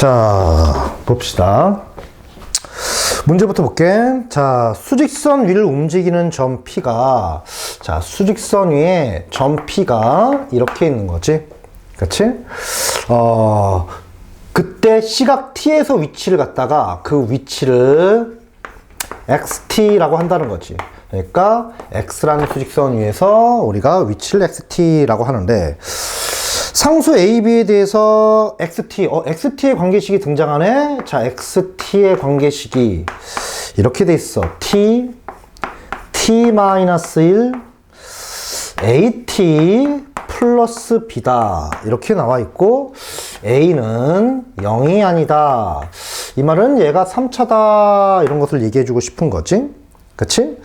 자, 봅시다. 문제부터 볼게. 자, 수직선 위를 움직이는 점 P가, 자, 수직선 위에 점 P가 이렇게 있는 거지. 그치? 그때 시각 T에서 위치를 갖다가 그 위치를 XT라고 한다는 거지. 그러니까 X라는 수직선 위에서 우리가 위치를 XT라고 하는데, 상수 AB에 대해서 XT의 관계식이 등장하네? 자, XT의 관계식이 이렇게 돼 있어. T-1, AT 플러스 B다. 이렇게 나와 있고, A는 0이 아니다. 이 말은 얘가 3차다. 이런 것을 얘기해 주고 싶은 거지. 그치?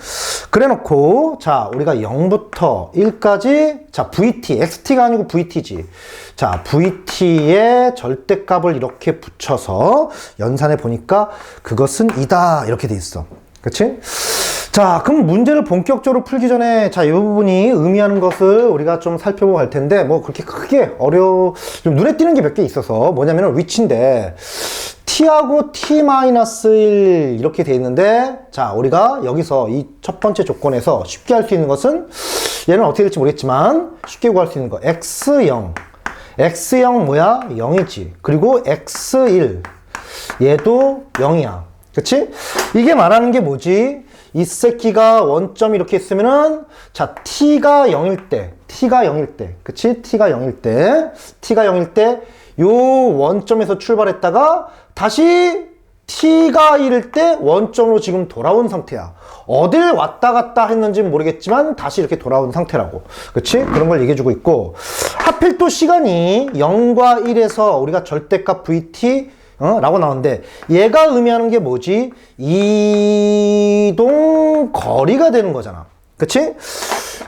그래 놓고, 자, 우리가 0부터 1까지, 자, VT, XT가 아니고 VT지. 자, VT의 절대값을 이렇게 붙여서 연산해 보니까 그것은 이다. 이렇게 돼 있어. 그치? 자, 그럼 문제를 본격적으로 풀기 전에, 자, 이 부분이 의미하는 것을 우리가 좀 살펴보고 할 텐데, 뭐 그렇게 크게 좀 눈에 띄는 게 몇 개 있어서, 뭐냐면은 위치인데, T하고 T-1 이렇게 돼 있는데, 자, 우리가 여기서 이 첫 번째 조건에서 쉽게 할 수 있는 것은, 얘는 어떻게 될지 모르겠지만 쉽게 구할 수 있는 거, X0 뭐야? 0이지. 그리고 X1 얘도 0이야. 그치? 이게 말하는 게 뭐지? 이 새끼가 원점이 이렇게 있으면은, 자, T가 0일 때, 그치? T가 0일 때, 요 원점에서 출발했다가 다시 T가 1일 때 원점으로 지금 돌아온 상태야. 어딜 왔다 갔다 했는지는 모르겠지만 다시 이렇게 돌아온 상태라고. 그치? 그런 걸 얘기해주고 있고, 하필 또 시간이 0과 1에서 우리가 절대값 VT 라고 나오는데, 얘가 의미하는 게 뭐지? 이동 거리가 되는 거잖아. 그치?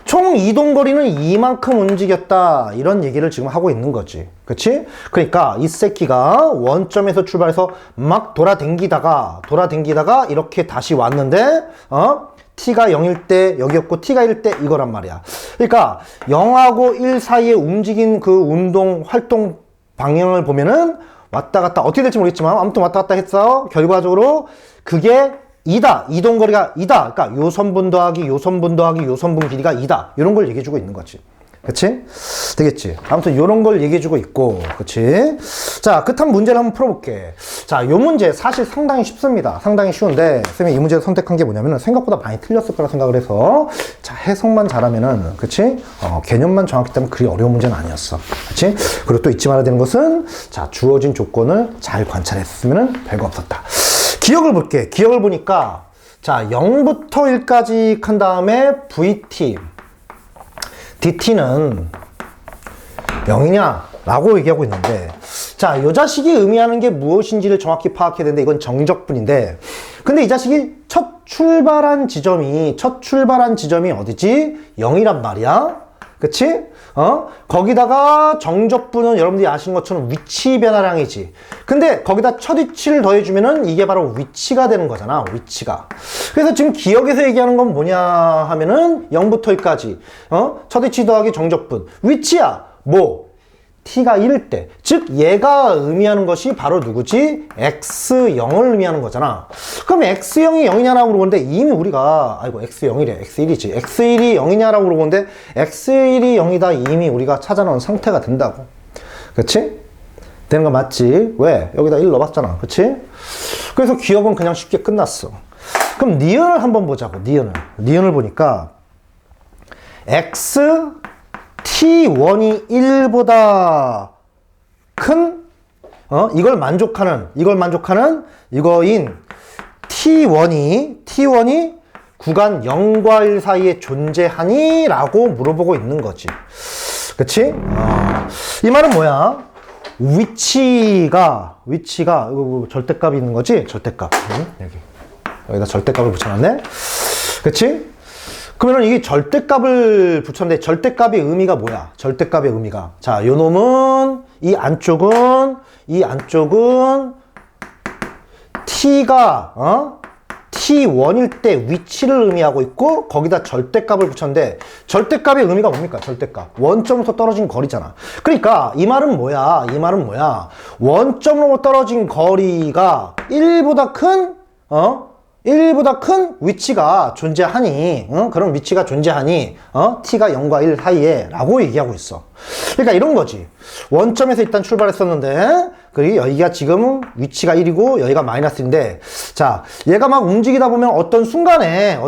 총 이동 거리는 이만큼 움직였다. 이런 얘기를 지금 하고 있는 거지. 그치? 그러니까 이 새끼가 원점에서 출발해서 막 돌아댕기다가 이렇게 다시 왔는데, T가 0일 때 여기였고 T가 1일 때 이거란 말이야. 그러니까 0하고 1 사이에 움직인 그 운동, 활동 방향을 보면은 왔다 갔다 어떻게 될지 모르겠지만 아무튼 왔다 갔다 했어. 결과적으로 그게 이다. 이동거리가 이다. 그러니까 요 선분 더하기 요 선분 더하기 요 선분 길이가 이다. 이런 걸 얘기해주고 있는 거지. 그치? 되겠지? 아무튼 요런 걸 얘기해주고 있고, 그치? 자, 그렇다면 문제를 한번 풀어볼게. 자, 요 문제 사실 상당히 쉽습니다. 상당히 쉬운데, 쌤이 이 문제를 선택한 게 뭐냐면은 생각보다 많이 틀렸을 거라 생각을 해서, 자, 해석만 잘하면은, 그치? 개념만 정확히 따면 그리 어려운 문제는 아니었어. 그치? 그리고 또 잊지 말아야 되는 것은, 자, 주어진 조건을 잘 관찰했으면은 별거 없었다. 기억을 볼게. 기억을 보니까, 자, 0부터 1까지 한 다음에 VT, DT는 0이냐? 라고 얘기하고 있는데, 자, 요 자식이 의미하는 게 무엇인지를 정확히 파악해야 되는데, 이건 정적분인데, 근데 이 자식이 첫 출발한 지점이 어디지? 0이란 말이야? 그치? 거기다가 정적분은 여러분들이 아시는 것처럼 위치 변화량이지. 근데 거기다 첫 위치를 더해주면은 이게 바로 위치가 되는 거잖아, 위치가. 그래서 지금 기억에서 얘기하는 건 뭐냐 하면은 0부터 1까지, 첫 위치 더하기 정적분. 위치야, 뭐? T가 1일 때. 즉, 얘가 의미하는 것이 바로 누구지? X0을 의미하는 거잖아. 그럼 X0이 0이냐라고 물어보는데, 이미 우리가, X0이래. X1이지. X1이 0이냐라고 물어보는데, X1이 0이다. 이미 우리가 찾아놓은 상태가 된다고. 그치? 되는 거 맞지? 왜? 여기다 1 넣어봤잖아. 그치? 그래서 기억은 그냥 쉽게 끝났어. 그럼 니은을 한번 보자고, 니은을 보니까, T1이 1보다 큰, 이걸 만족하는 이거인 T1이 구간 0과 1 사이에 존재하니? 라고 물어보고 있는 거지. 그치? 이 말은 뭐야? 위치가, 이거 절대값이 있는 거지? 절대값. 여기다 절대값을 붙여놨네? 그치? 그러면 이게 절대값을 붙였는데 절대값의 의미가 뭐야? 절대값의 의미가. 자, 요 놈은, 이 안쪽은 T가 t1일 때 위치를 의미하고 있고 거기다 절대값을 붙였는데 절대값의 의미가 뭡니까? 절대값. 원점부터 떨어진 거리잖아. 그러니까 이 말은 뭐야? 이 말은 뭐야? 원점으로 떨어진 거리가 1보다 큰 1보다 큰 위치가 존재하니, 그런 위치가 존재하니, t가 0과 1 사이에 라고 얘기하고 있어. 그러니까 이런 거지. 원점에서 일단 출발했었는데, 그리고 여기가 지금 위치가 1이고, 여기가 마이너스인데, 자, 얘가 막 움직이다 보면 어떤 순간에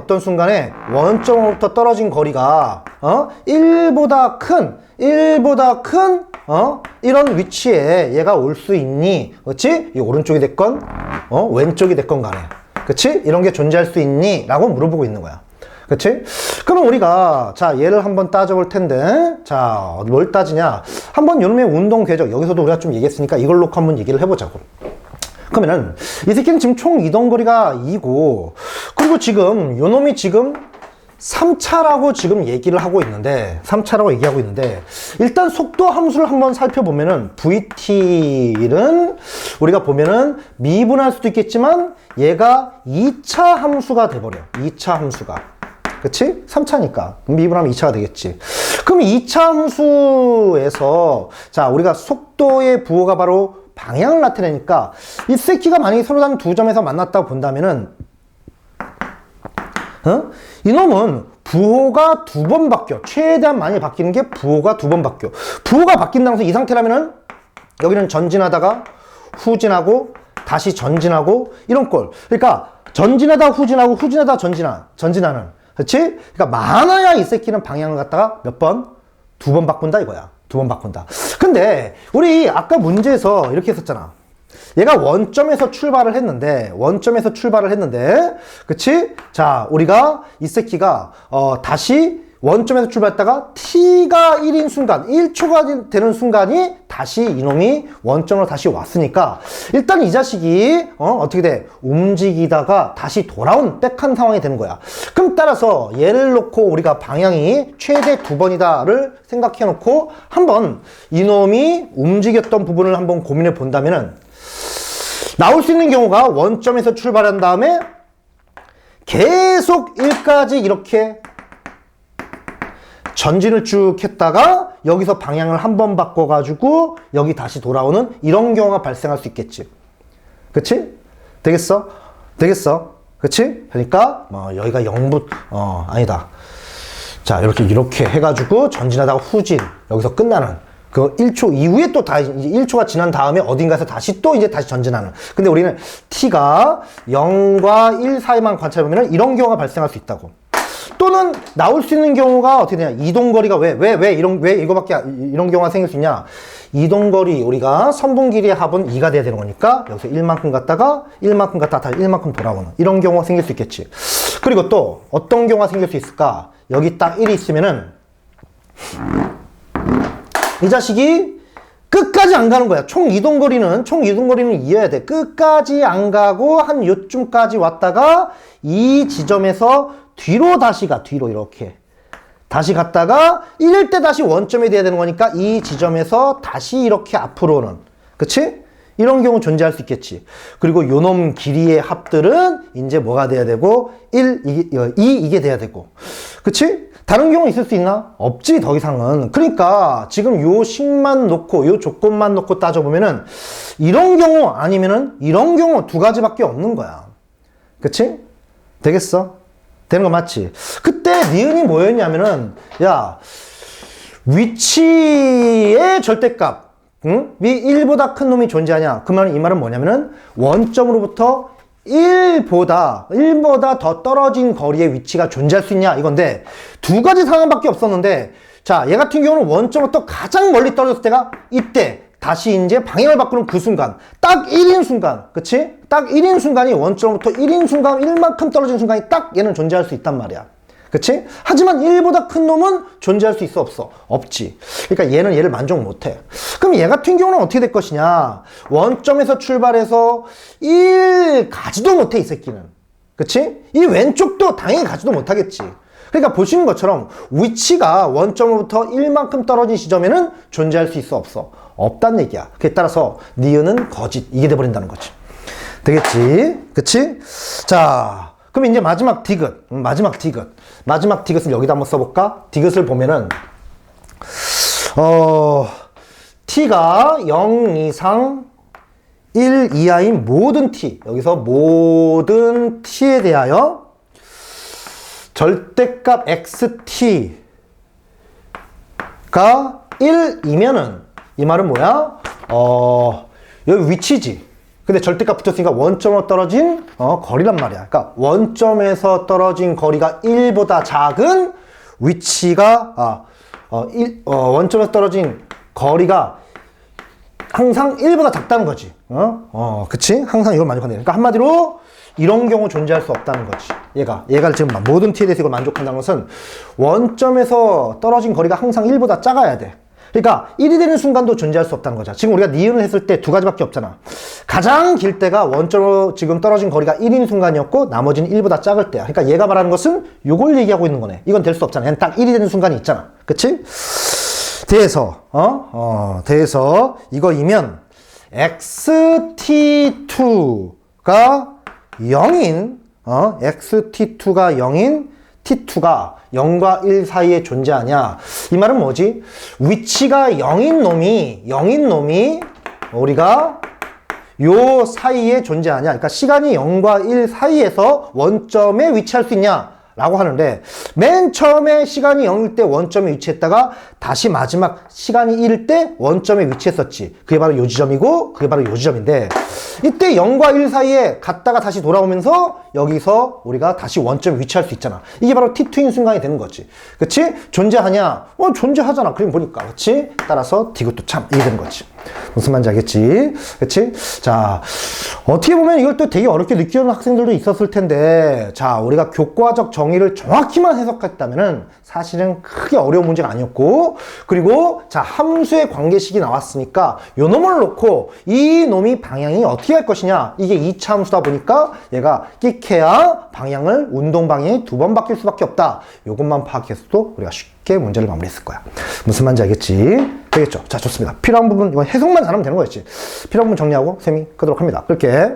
원점으로부터 떨어진 거리가, 1보다 큰, 이런 위치에 얘가 올 수 있니? 그렇지? 이 오른쪽이 됐건, 왼쪽이 됐건 간에. 그치? 이런 게 존재할 수 있니? 라고 물어보고 있는 거야. 그치? 그럼 우리가, 자, 얘를 한번 따져볼 텐데, 자, 뭘 따지냐? 한번 요놈의 운동 궤적, 여기서도 우리가 좀 얘기했으니까 이걸 놓고 한번 얘기를 해보자고. 그러면은, 이 새끼는 지금 총 이동거리가 2고, 그리고 지금, 요놈이 지금 3차라고 지금 얘기를 하고 있는데, 3차라고 얘기하고 있는데, 일단 속도 함수를 한번 살펴보면은, VT는 우리가 보면은 미분할 수도 있겠지만, 얘가 2차 함수가 돼버려. 2차 함수가. 그치? 3차니까. 미분하면 2차가 되겠지. 그럼 2차 함수에서, 자, 우리가 속도의 부호가 바로 방향을 나타내니까, 이 새끼가 만약에 서로 다른 두 점에서 만났다고 본다면은, 이놈은 부호가 두 번 바뀌어. 최대한 많이 바뀌는 게 부호가 두 번 바뀌어. 부호가 바뀐다고 해서 이 상태라면은 여기는 전진하다가 후진하고 다시 전진하고 이런 꼴. 그러니까 전진하다 후진하고 후진하다 전진하는. 그렇지? 그러니까 많아야 이 새끼는 방향을 갖다가 몇 번? 두 번 바꾼다 이거야. 두 번 바꾼다. 근데 우리 아까 문제에서 이렇게 했었잖아. 얘가 원점에서 출발을 했는데, 그치? 자, 우리가 이 새끼가, 다시 원점에서 출발했다가 t가 1인 순간, 1초가 되는 순간이 다시 이놈이 원점으로 다시 왔으니까, 일단 이 자식이, 어떻게 돼? 움직이다가 다시 돌아온 백한 상황이 되는 거야. 그럼 따라서 얘를 놓고 우리가 방향이 최대 두 번이다를 생각해 놓고, 한번 이놈이 움직였던 부분을 한번 고민해 본다면은, 나올 수 있는 경우가 원점에서 출발한 다음에 계속 1까지 이렇게 전진을 쭉 했다가 여기서 방향을 한 번 바꿔가지고 여기 다시 돌아오는 이런 경우가 발생할 수 있겠지. 그치? 되겠어? 그치? 그러니까 여기가 0부 아니다. 자, 이렇게 해가지고 전진하다가 후진 여기서 끝나는 그 1초 이후에 또 다, 이제 1초가 지난 다음에 어딘가에서 다시 전진하는. 근데 우리는 t가 0과 1 사이만 관찰해보면 이런 경우가 발생할 수 있다고. 또는 나올 수 있는 경우가 어떻게 되냐. 이동거리가 왜 이런 경우가 생길 수 있냐. 이동거리, 우리가 선분 길이의 합은 2가 돼야 되는 거니까 여기서 1만큼 갔다가 다시 1만큼 돌아오는 이런 경우가 생길 수 있겠지. 그리고 또 어떤 경우가 생길 수 있을까. 여기 딱 1이 있으면은 이 자식이 끝까지 안 가는 거야. 총 이동거리는 이해해야 돼. 끝까지 안 가고 한 요쯤까지 왔다가 이 지점에서 뒤로 다시 가. 뒤로 이렇게. 다시 갔다가 이럴 때 다시 원점에 돼야 되는 거니까 이 지점에서 다시 이렇게 앞으로 오는. 그치? 이런 경우 존재할 수 있겠지. 그리고 요놈 길이의 합들은 이제 뭐가 돼야 되고 2 이게 돼야 되고. 그치? 다른 경우 있을 수 있나? 없지, 더 이상은. 그러니까 지금 요 식만 놓고 요 조건만 놓고 따져보면은 이런 경우 아니면은 이런 경우 두 가지밖에 없는 거야. 그치? 되겠어? 되는 거 맞지? 그때 니은이 뭐였냐면은 야, 위치의 절대값 이 1보다 큰 놈이 존재하냐? 이 말은 뭐냐면은 원점으로부터 1보다 더 떨어진 거리의 위치가 존재할 수 있냐 이건데, 두 가지 상황밖에 없었는데, 자, 얘 같은 경우는 원점부터 가장 멀리 떨어졌을 때가 이때 다시 이제 방향을 바꾸는 그 순간, 딱 1인 순간, 그치? 딱 1인 순간이 원점부터 1인 순간 1만큼 떨어진 순간이 딱 얘는 존재할 수 있단 말이야. 그치? 하지만 1보다 큰 놈은 존재할 수 있어, 없어? 없지. 그러니까 얘는 얘를 만족 못해. 그럼 얘 같은 경우는 어떻게 될 것이냐? 원점에서 출발해서 1 가지도 못해, 이 새끼는. 그치? 이 왼쪽도 당연히 가지도 못하겠지. 그러니까 보시는 것처럼 위치가 원점으로부터 1만큼 떨어진 시점에는 존재할 수 있어, 없어? 없단 얘기야. 그에 따라서 니은은 거짓, 이게 돼버린다는 거지. 되겠지? 그치? 자, 그럼 이제 마지막 디귿. 마지막 디귿. 마지막 디귿을 여기다 한번 써볼까? 디귿을 보면은, t가 0 이상 1 이하인 모든 t. 여기서 모든 t에 대하여 절대값 xt가 1이면은, 이 말은 뭐야? 여기 위치지. 근데 절대값 붙였으니까 원점으로 떨어진 거리란 말이야. 그러니까 원점에서 떨어진 거리가 1보다 작은 위치가 원점에서 떨어진 거리가 항상 1보다 작다는 거지. 그치? 항상 이걸 만족한다. 그러니까 한마디로 이런 경우 존재할 수 없다는 거지. 얘가 지금 모든 t에 대해서 이걸 만족한다는 것은 원점에서 떨어진 거리가 항상 1보다 작아야 돼. 그러니까 1이 되는 순간도 존재할 수 없다는 거죠. 지금 우리가 니은을 했을 때 두 가지밖에 없잖아. 가장 길 때가 원점으로 지금 떨어진 거리가 1인 순간이었고 나머지는 1보다 작을 때야. 그러니까 얘가 말하는 것은 이걸 얘기하고 있는 거네. 이건 될 수 없잖아. 얘는 딱 1이 되는 순간이 있잖아. 그치? 대해서 이거이면 xt2가 0인 xt2가 0인 t2가 0과 1 사이에 존재하냐? 이 말은 뭐지? 위치가 0인 놈이 우리가 요 사이에 존재하냐? 그러니까 시간이 0과 1 사이에서 원점에 위치할 수 있냐? 라고 하는데 맨 처음에 시간이 0일 때 원점에 위치했다가 다시 마지막 시간이 1일 때 원점에 위치했었지. 그게 바로 요 지점이고 그게 바로 요 지점인데 이때 0과 1 사이에 갔다가 다시 돌아오면서 여기서 우리가 다시 원점에 위치할 수 있잖아. 이게 바로 T2인 순간이 되는 거지. 그치? 존재하냐? 존재하잖아. 그림 보니까. 그치? 따라서 디귿도 참 이게 되는 거지. 무슨 말인지 알겠지? 그치? 자, 어떻게 보면 이걸 또 되게 어렵게 느끼는 학생들도 있었을 텐데, 자, 우리가 교과적 정의를 정확히만 해석했다면은 사실은 크게 어려운 문제가 아니었고, 그리고 자, 함수의 관계식이 나왔으니까 요 놈을 놓고 이 놈이 방향이 어떻게 할 것이냐? 이게 2차 함수다 보니까 얘가 끽해야 방향을 운동 방향이 2번 바뀔 수밖에 없다. 요것만 파악했어도 우리가 쉽게 문제를 마무리했을 거야. 무슨 말인지 알겠지? 되겠죠? 자, 좋습니다. 필요한 부분, 이건 해석만 잘하면 되는 거였지. 필요한 부분 정리하고 쌤이 끄도록 합니다. 그렇게